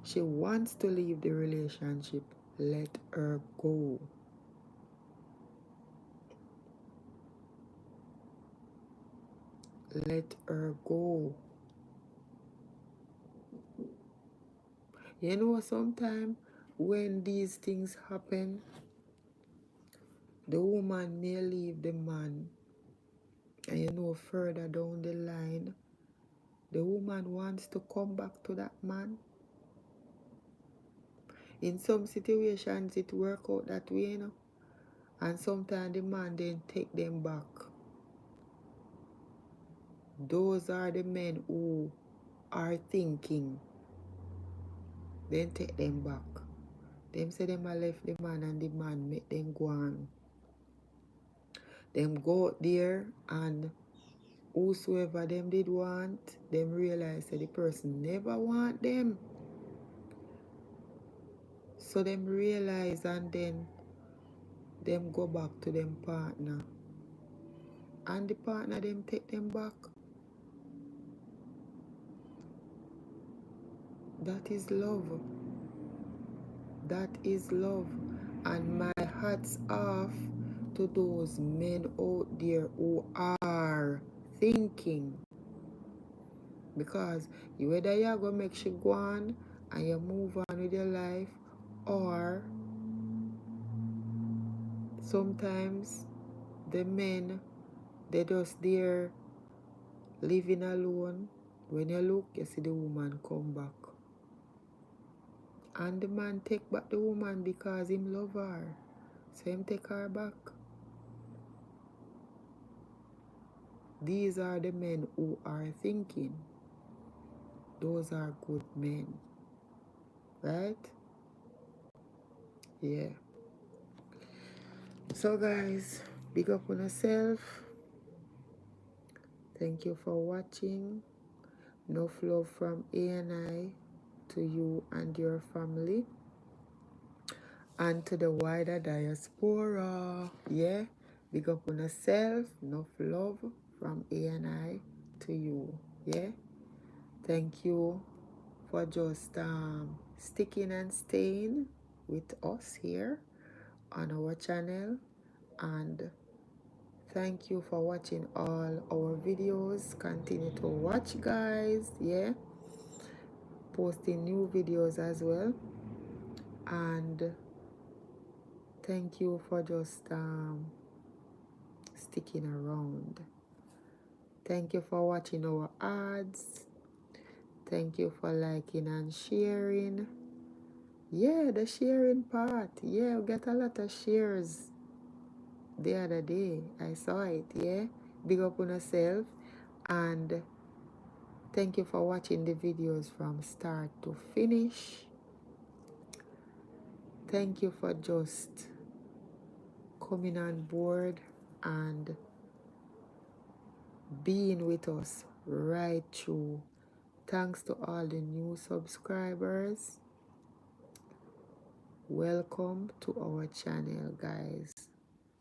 she wants to leave the relationship, let her go. Let her go. You know, sometimes when these things happen, the woman may leave the man, and you know, further down the line, the woman wants to come back to that man. In some situations, it works out that way, you know, and sometimes the man then take them back. Those are the men who are thinking, then take them back. Them say them a left the man and the man make them go on. Them go out there and whosoever them did want, them realize that the person never want them. So them realize and then them go back to them partner. And the partner them take them back. That is love. That is love. And my hats off to those men out there who are thinking Because whether you're going to make she go on and you move on with your life, or sometimes the men, they just there living alone. When you look, you see the woman come back. And the man take back the woman because him love her. So him take her back. These are the men who are thinking. Those are good men. Right? Yeah. So guys, big up on yourself. Thank you for watching. Enough love from A&I to you and your family. And to the wider diaspora. Yeah. Big up on yourself. Enough love from A&I to you. Yeah. Thank you for just sticking and staying with us here on our channel. And thank you for watching all our videos. Continue to watch, guys. Yeah. Posting new videos as well. And thank you for just sticking around. Thank you for watching our ads. Thank you for liking and sharing. Yeah, the sharing part. Yeah, we got a lot of shares the other day. I saw it. Yeah. Big up on yourself. And thank you for watching the videos from start to finish. Thank you for just coming on board and being with us right through. Thanks to all the new subscribers. Welcome to our channel, guys.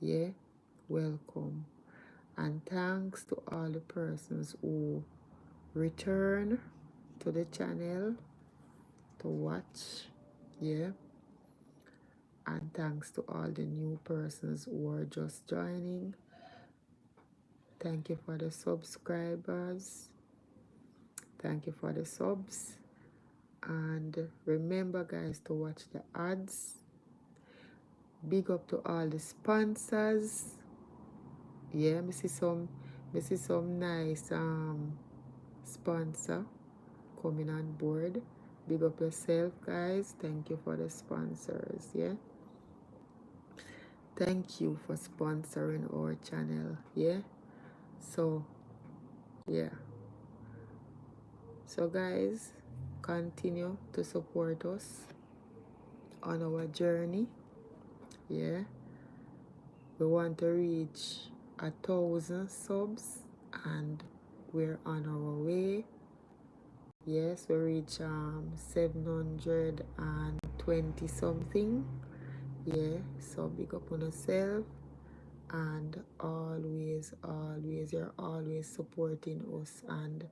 Yeah, welcome. And thanks to all the persons who return to the channel to watch. Yeah. And thanks to all the new persons who are just joining. Thank you for the subscribers. Thank you for the subs. And remember, guys, to watch the ads. Big up to all the sponsors. Yeah, I see some nice sponsor coming on board. Big up yourself, guys. Thank you for the sponsors. Yeah. Thank you for sponsoring our channel. Yeah. So, yeah. So, guys, continue to support us on our journey. Yeah. We want to reach 1,000 subs and we're on our way. Yes, we reach 720 something. Yeah, so big up on yourself. And always, you're always supporting us, and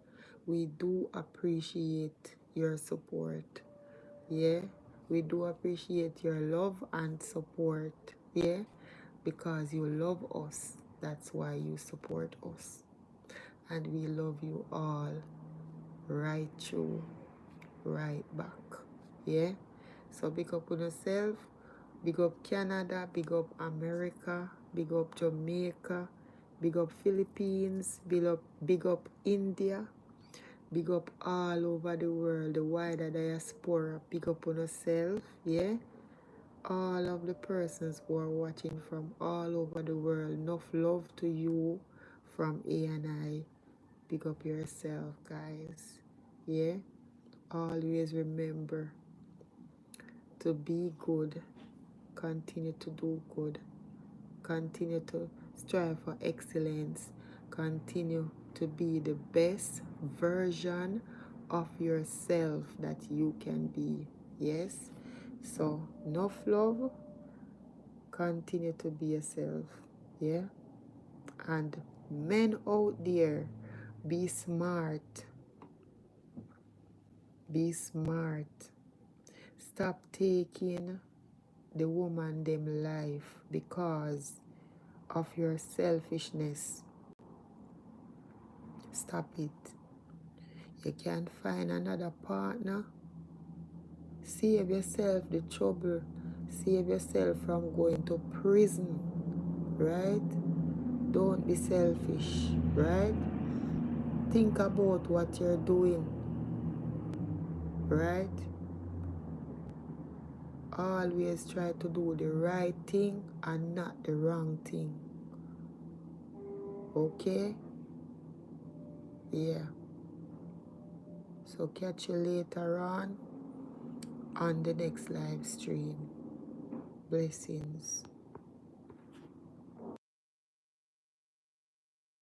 we do appreciate your support. Yeah, we do appreciate your love and support. Yeah, because you love us, that's why you support us, and we love you all right through, right back. Yeah, so big up on yourself. Big up Canada, big up America, big up Jamaica, big up Philippines, big up India, big up all over the world, the wider diaspora. Big up on yourself. Yeah, all of the persons who are watching from all over the world. Enough love to you from A&I. Big up yourself, guys. Yeah, always remember to be good. Continue to do good. Continue to strive for excellence. Continue to be the best version of yourself that you can be. Yes? So, enough love. Continue to be yourself. Yeah? And men out there, be smart. Be smart. Stop taking the woman them life because of your selfishness. Stop it. You can't find another partner. Save yourself the trouble. Save yourself from going to prison, right? Don't be selfish, right? Think about what you're doing, right? Always try to do the right thing and not the wrong thing. Okay? Yeah. So catch you later on the next live stream. Blessings.